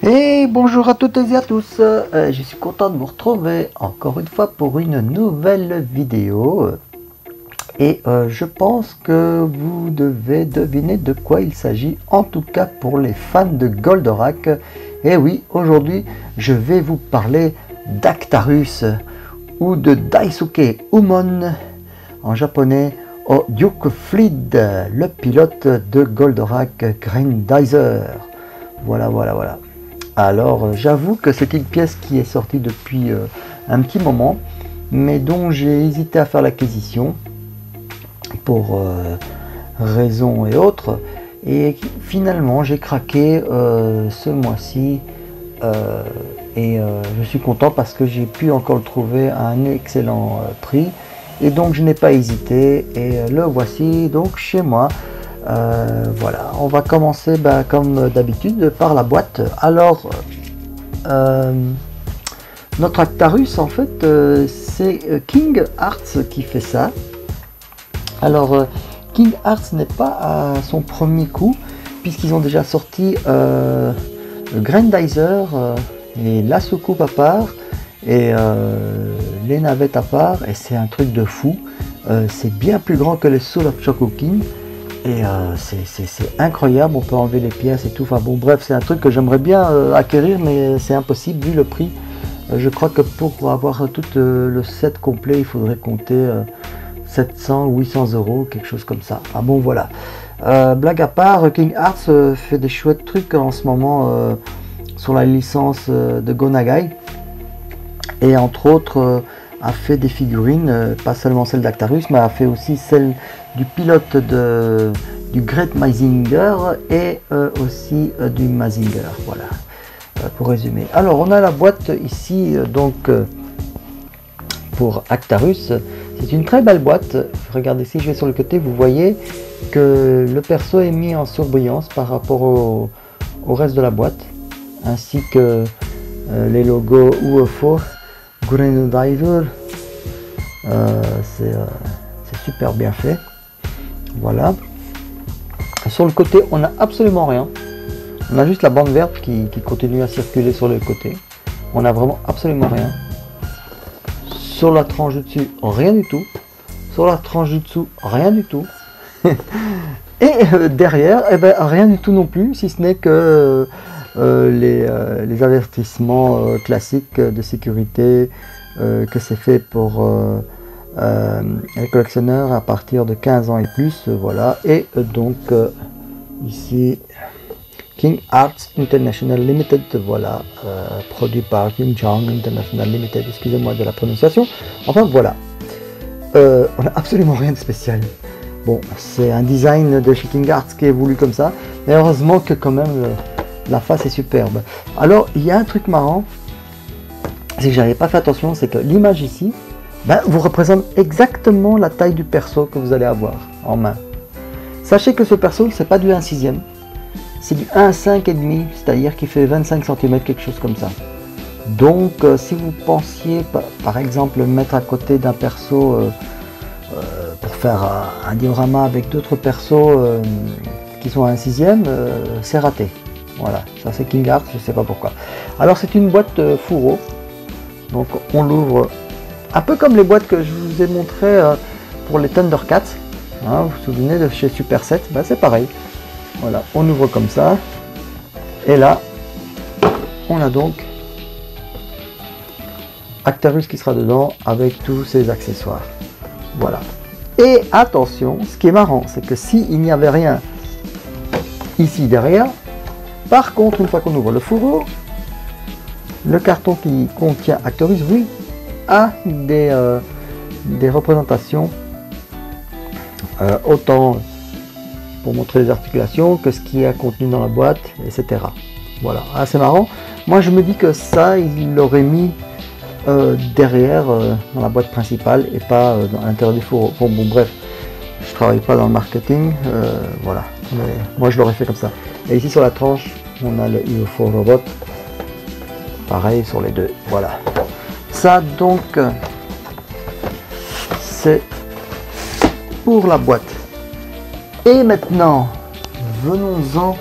Et bonjour à toutes et à tous, je suis content de vous retrouver encore une fois pour une nouvelle vidéo. Et je pense que vous devez deviner de quoi il s'agit, en tout cas pour les fans de Goldorak. Et oui, aujourd'hui je vais vous parler d'Actarus ou de Daisuke Umon en japonais, au Duke Fleet, le pilote de Goldorak Grendizer. Voilà. Alors j'avoue que c'est une pièce qui est sortie depuis un petit moment, mais dont j'ai hésité à faire l'acquisition pour raisons et autres, et finalement j'ai craqué ce mois-ci, et je suis content parce que j'ai pu encore le trouver à un excellent prix, et donc je n'ai pas hésité et le voici donc chez moi. Voilà, on va commencer comme d'habitude par la boîte. Alors notre Actarus, en fait, c'est King Arts qui fait ça. Alors King Arts n'est pas à son premier coup, puisqu'ils ont déjà sorti Grendizer et la soucoupe à part et les navettes à part, et c'est un truc de fou. C'est bien plus grand que les Soul of Chocoking. Et c'est incroyable, on peut enlever les pièces et tout. Enfin bon, bref, c'est un truc que j'aimerais bien acquérir, mais c'est impossible vu le prix. Je crois que pour avoir tout le set complet, il faudrait compter 700 ou 800 euros, quelque chose comme ça. Ah bon, voilà. Blague à part, King Arts fait des chouettes trucs en ce moment sur la licence de Go Nagai. Et entre autres, a fait des figurines, pas seulement celle d'Actarus, mais a fait aussi celle du pilote du Great Mazinger et aussi du Mazinger. Voilà, pour résumer. Alors on a la boîte ici, donc pour Actarus. C'est une très belle boîte. Regardez, ici je vais sur le côté, vous voyez que le perso est mis en surbrillance par rapport au reste de la boîte, ainsi que les logos UFO Grendizer. C'est super bien fait. Voilà. Sur le côté, on n'a absolument rien. On a juste la bande verte qui continue à circuler sur le côté. On n'a vraiment absolument rien. Sur la tranche du dessus, rien du tout. Sur la tranche du dessous, rien du tout. Et derrière, eh ben, rien du tout non plus, si ce n'est que les avertissements classiques de sécurité, que c'est fait pour les collectionneurs à partir de 15 ans et plus, voilà. Et donc ici King Arts International Limited, voilà, produit par King Jong International Limited, excusez-moi de la prononciation. Enfin voilà, on n'a absolument rien de spécial. Bon, c'est un design de chez King Arts qui est voulu comme ça, mais heureusement que quand même la face est superbe. Alors il y a un truc marrant, c'est que j'avais pas fait attention, c'est que l'image ici vous représente exactement la taille du perso que vous allez avoir en main. Sachez que ce perso, c'est pas du 1/6e, c'est du 1/5,5, c'est-à-dire qu'il fait 25 cm, quelque chose comme ça. Donc si vous pensiez par exemple mettre à côté d'un perso pour faire un diorama avec d'autres persos qui sont à 1/6e, c'est raté. Voilà, ça c'est King Arts, je sais pas pourquoi. Alors c'est une boîte fourreau, donc on l'ouvre un peu comme les boîtes que je vous ai montré pour les Thundercats, hein, vous vous souvenez de chez Super 7, c'est pareil. Voilà, on ouvre comme ça, et là on a donc Actarus qui sera dedans avec tous ses accessoires. Voilà. Et attention, ce qui est marrant, c'est que s'il n'y avait rien ici derrière, par contre, une fois qu'on ouvre le fourreau, le carton qui contient Actarus, oui, a des représentations, autant pour montrer les articulations que ce qui est contenu dans la boîte, etc. Voilà, c'est marrant. Moi je me dis que ça, il l'aurait mis derrière dans la boîte principale et pas à l'intérieur du four. Bon, bref, je travaille pas dans le marketing, voilà. Mais moi je l'aurais fait comme ça. Et ici sur la tranche, on a le UFO Robot. Pareil sur les deux, voilà. Ça donc, c'est pour la boîte. Et maintenant, venons-en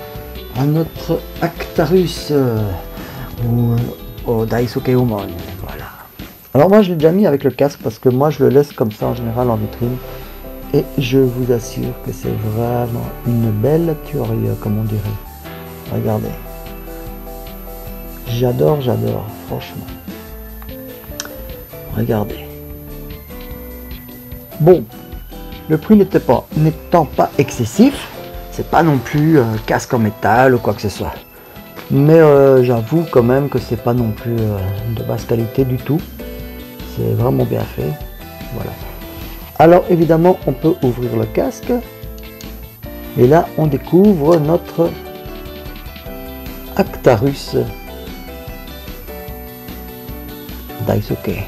à notre Actarus ou au Daisuke Umon. Voilà. Alors moi je l'ai déjà mis avec le casque parce que moi je le laisse comme ça en général en vitrine. Et je vous assure que c'est vraiment une belle tuerie, comme on dirait. Regardez. J'adore, franchement. Regardez. Bon, le prix n'étant pas excessif, c'est pas non plus casque en métal ou quoi que ce soit. Mais j'avoue quand même que c'est pas non plus de basse qualité du tout. C'est vraiment bien fait. Voilà. Alors évidemment, on peut ouvrir le casque. Et là, on découvre notre Actarus Daisuke.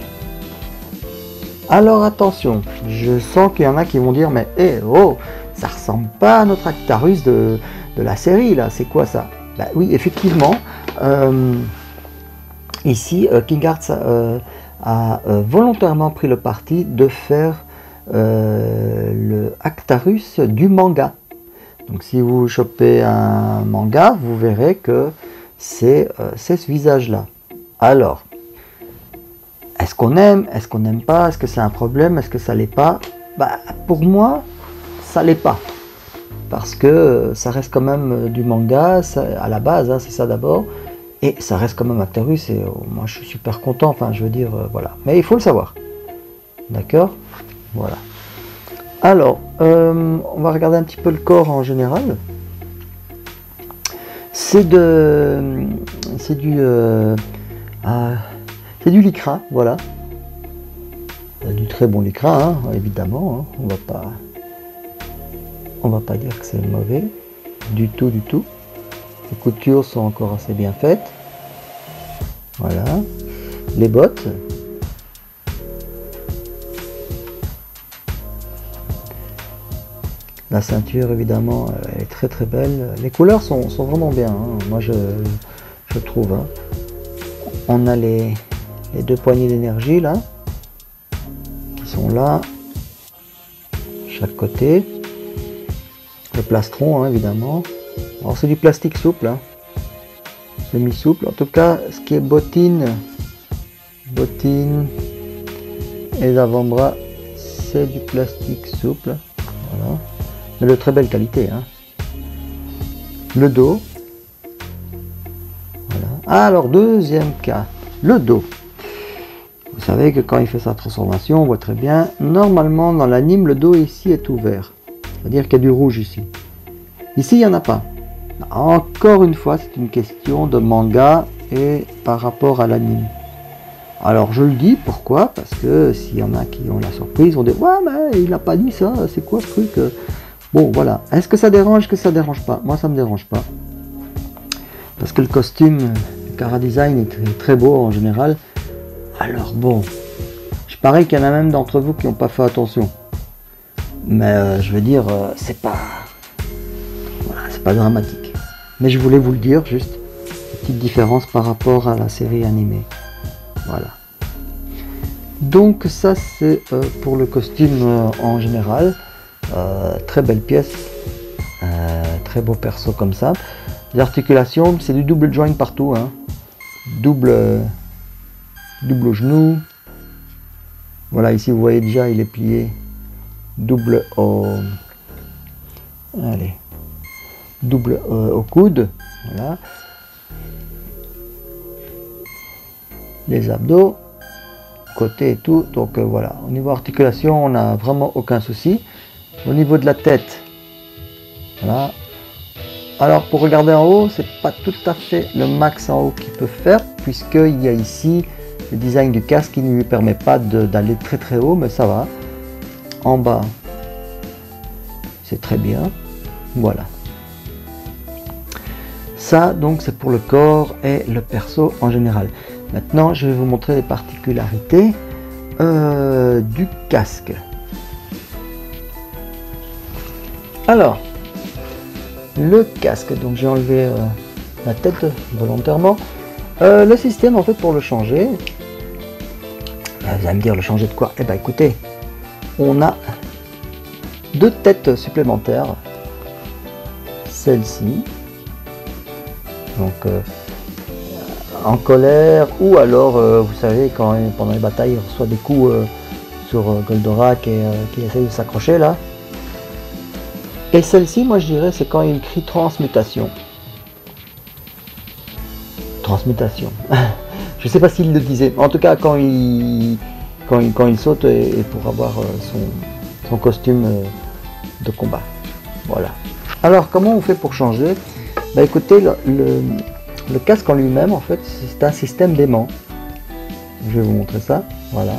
Alors attention, je sens qu'il y en a qui vont dire mais oh, ça ressemble pas à notre Actarus de la série là, c'est quoi ça? Bah oui, effectivement, ici King Arts a volontairement pris le parti de faire le Actarus du manga. Donc si vous chopez un manga, vous verrez que c'est ce visage là. Alors, est-ce qu'on aime, est-ce qu'on n'aime pas, est-ce que c'est un problème, est-ce que ça l'est pas? Bah, pour moi, ça l'est pas. Parce que ça reste quand même du manga, ça, à la base, hein, c'est ça d'abord. Et ça reste quand même Actarus, et moi je suis super content, enfin je veux dire, voilà. Mais il faut le savoir. D'accord? Voilà. Alors, on va regarder un petit peu le corps en général. C'est du lycra, voilà. Du très bon lycra, hein, évidemment. Hein. On va pas dire que c'est mauvais, du tout, du tout. Les coutures sont encore assez bien faites. Voilà. Les bottes. La ceinture, évidemment, elle est très très belle. Les couleurs sont vraiment bien, hein. Moi je trouve. Hein. On a les deux poignées d'énergie là, qui sont là, chaque côté. Le plastron, hein, évidemment. Alors c'est du plastique souple, hein. Semi-souple. En tout cas, ce qui est bottine et les avant-bras, c'est du plastique souple. Voilà. Mais de très belle qualité, hein. Le dos. Voilà. Alors, deuxième cas, le dos. Vous savez que quand il fait sa transformation, on voit très bien, normalement dans l'anime, le dos ici est ouvert. C'est-à-dire qu'il y a du rouge ici. Ici, il n'y en a pas. Encore une fois, c'est une question de manga et par rapport à l'anime. Alors je le dis, pourquoi? Parce que s'il y en a qui ont la surprise, on dit « Ouais, mais il n'a pas dit ça, c'est quoi ce truc ?» Bon, voilà. Est-ce que ça dérange? Est-ce que ça dérange pas? Moi, ça me dérange pas. Parce que le costume, le Kara Design est très beau en général. Alors bon, je parie qu'il y en a même d'entre vous qui n'ont pas fait attention. Mais je veux dire, c'est pas... Voilà, c'est pas dramatique. Mais je voulais vous le dire, juste. Petite différence par rapport à la série animée. Voilà. Donc ça, c'est pour le costume en général. Très belle pièce, très beau perso comme ça. Les articulations, c'est du double joint partout, hein. double au genou. Voilà, ici vous voyez déjà il est plié, double au coude. Voilà. Les abdos, côté et tout. Donc voilà, au niveau articulation, on n'a vraiment aucun souci. Au niveau de la tête, voilà. Alors pour regarder en haut, c'est pas tout à fait le max en haut qu'il peut faire, puisqu'il y a ici le design du casque qui ne lui permet pas d'aller très très haut, mais ça va. En bas, c'est très bien. Voilà. Ça donc c'est pour le corps et le perso en général. Maintenant je vais vous montrer les particularités du casque. Alors le casque, donc j'ai enlevé la tête volontairement. Le système en fait pour le changer, vous allez me dire le changer de quoi? Eh ben écoutez, on a deux têtes supplémentaires, celle-ci, donc en colère, ou alors vous savez quand pendant les batailles il reçoit des coups sur Goldorak et qui essaye de s'accrocher là. Et celle-ci, moi je dirais, c'est quand il crie transmutation. Transmutation. Je sais pas s'il le disait. En tout cas, quand il saute et pour avoir son costume de combat. Voilà. Alors, comment on fait pour changer? Bah écoutez, le casque en lui-même, en fait, c'est un système d'aimant. Je vais vous montrer ça. Voilà.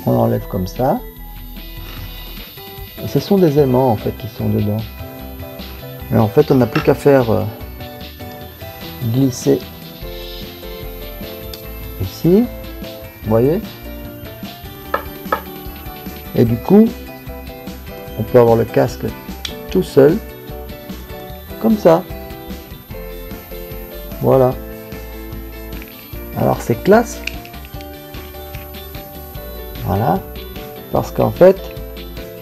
On enlève comme ça. Et ce sont des aimants en fait qui sont dedans. Et en fait, on n'a plus qu'à faire glisser ici, vous voyez. Et du coup, on peut avoir le casque tout seul, comme ça. Voilà. Alors c'est classe. Voilà. Parce qu'en fait,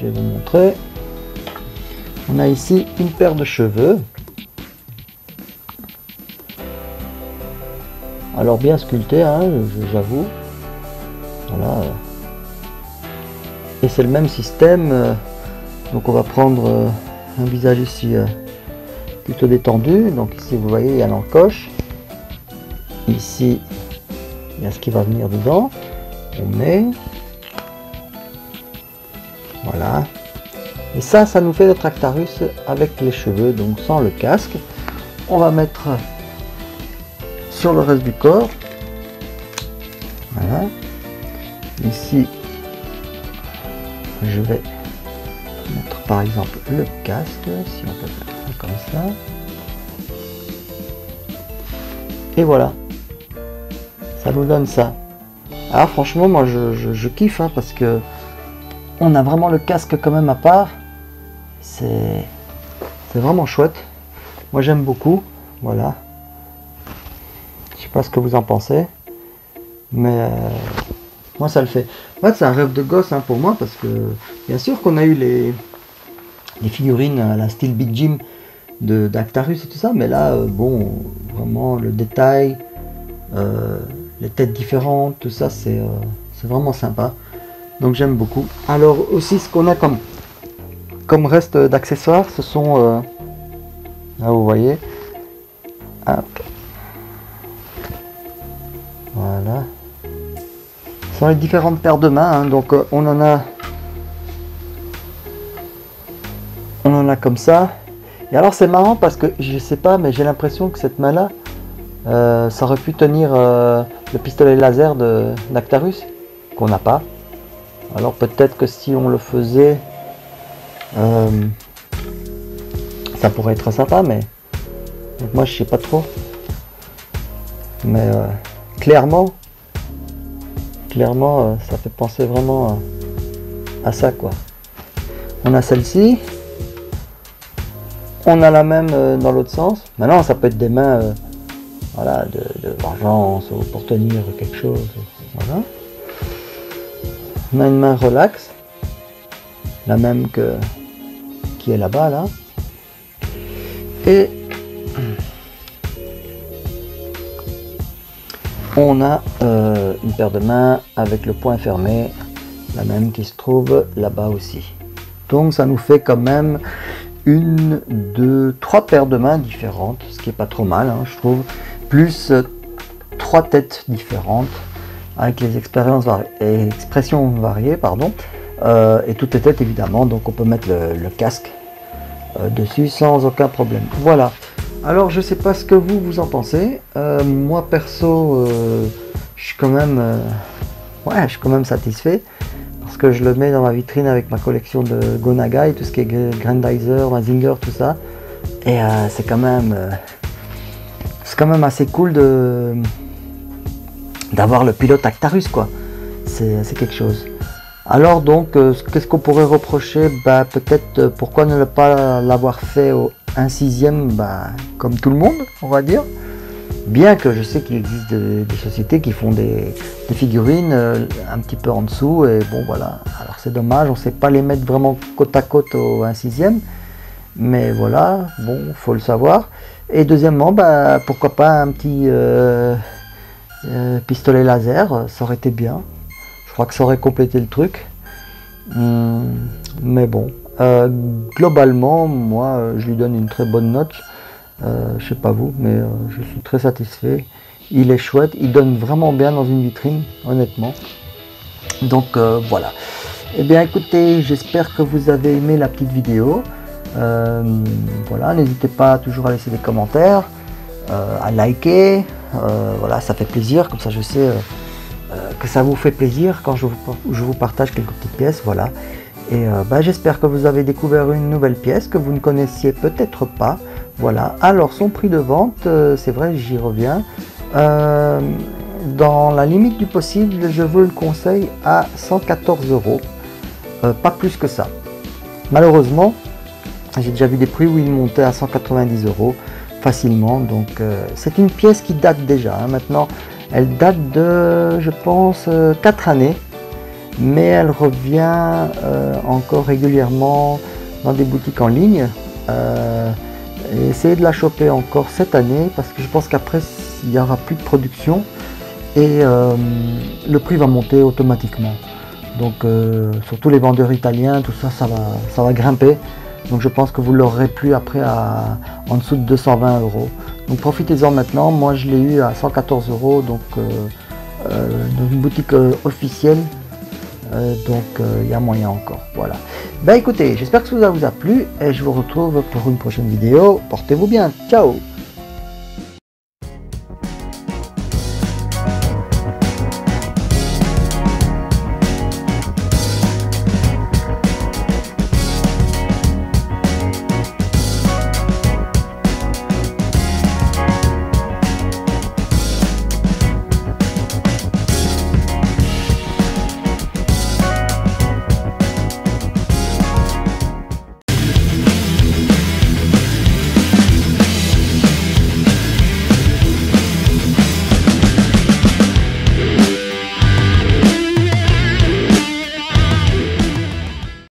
je vais vous montrer. On a ici une paire de cheveux. Alors bien sculpté, hein, j'avoue. Voilà. Et c'est le même système. Donc on va prendre un visage ici plutôt détendu. Donc ici vous voyez il y a l'encoche. Ici il y a ce qui va venir dedans. On met. Voilà. Et ça nous fait notre Actarus avec les cheveux, donc sans le casque. On va mettre sur le reste du corps. Voilà. Ici, je vais mettre par exemple le casque, si on peut faire ça comme ça. Et voilà. Ça nous donne ça. Alors franchement, moi je kiffe, hein, parce que on a vraiment le casque quand même à part. C'est vraiment chouette. Moi j'aime beaucoup. Voilà. Je sais pas ce que vous en pensez. Mais moi ça le fait. En fait c'est un rêve de gosse, hein, pour moi. Parce que bien sûr qu'on a eu les figurines à la style Big Jim d'Actarus et tout ça. Mais là, bon, vraiment le détail, les têtes différentes, tout ça, c'est vraiment sympa. Donc j'aime beaucoup. Alors aussi ce qu'on a comme reste d'accessoires, ce sont là vous voyez. Hop. Voilà. Ce sont les différentes paires de mains, hein. Donc on en a comme ça. Et alors c'est marrant parce que je sais pas, mais j'ai l'impression que cette main là ça aurait pu tenir le pistolet laser d'Actarus qu'on n'a pas. Alors peut-être que si on le faisait, ça pourrait être sympa, mais donc moi je sais pas trop. Mais clairement, ça fait penser vraiment à ça, quoi. On a celle-ci, on a la même dans l'autre sens. Maintenant ça peut être des mains, voilà, de vengeance ou pour tenir quelque chose. Voilà. On a une main relax, la même qui est là-bas, là. Et on a une paire de mains avec le poing fermé, la même qui se trouve là-bas aussi. Donc ça nous fait quand même une, deux, trois paires de mains différentes, ce qui est pas trop mal, hein, je trouve, plus trois têtes différentes avec les expressions variées, pardon, et toutes les têtes évidemment. Donc on peut mettre le casque dessus sans aucun problème. Voilà. Alors je sais pas ce que vous en pensez. Moi perso, je suis quand même satisfait parce que je le mets dans ma vitrine avec ma collection de Go Nagai, tout ce qui est Grandizer, Mazinger, tout ça. Et c'est quand même assez cool d'avoir le pilote Actarus, quoi. C'est quelque chose. Alors donc, qu'est-ce qu'on pourrait reprocher? Bah, peut-être pourquoi ne pas l'avoir fait au 1/6, bah, comme tout le monde, on va dire. Bien que je sais qu'il existe des sociétés qui font des figurines un petit peu en dessous, et bon voilà. Alors c'est dommage, on ne sait pas les mettre vraiment côte à côte au 1/6, mais voilà, bon, faut le savoir. Et deuxièmement, bah, pourquoi pas un petit pistolet laser, ça aurait été bien. Je crois que ça aurait complété le truc. Mais bon, globalement, moi, je lui donne une très bonne note. Je sais pas vous, mais je suis très satisfait. Il est chouette, il donne vraiment bien dans une vitrine, honnêtement. Donc voilà. Eh bien écoutez, j'espère que vous avez aimé la petite vidéo. Voilà, n'hésitez pas toujours à laisser des commentaires, à liker. Voilà, ça fait plaisir, comme ça je sais que ça vous fait plaisir quand je vous partage quelques petites pièces. Voilà. Et bah, j'espère que vous avez découvert une nouvelle pièce que vous ne connaissiez peut-être pas. Voilà, alors son prix de vente, c'est vrai, j'y reviens. Dans la limite du possible, je vous le conseille à 114 €, pas plus que ça. Malheureusement, j'ai déjà vu des prix où il montait à 190 € facilement. Donc c'est une pièce qui date déjà, hein. Maintenant, elle date de, je pense, 4 années. Mais elle revient encore régulièrement dans des boutiques en ligne. Et essayez de la choper encore cette année, parce que je pense qu'après il n'y aura plus de production et le prix va monter automatiquement. Donc surtout les vendeurs italiens, tout ça, ça va grimper. Donc je pense que vous l'aurez plus après en dessous de 220 €. Donc profitez-en maintenant. Moi je l'ai eu à 114 €, donc dans une boutique officielle. Donc il y a moyen encore. Voilà. Ben écoutez, j'espère que ça vous a plu et je vous retrouve pour une prochaine vidéo. Portez-vous bien. Ciao.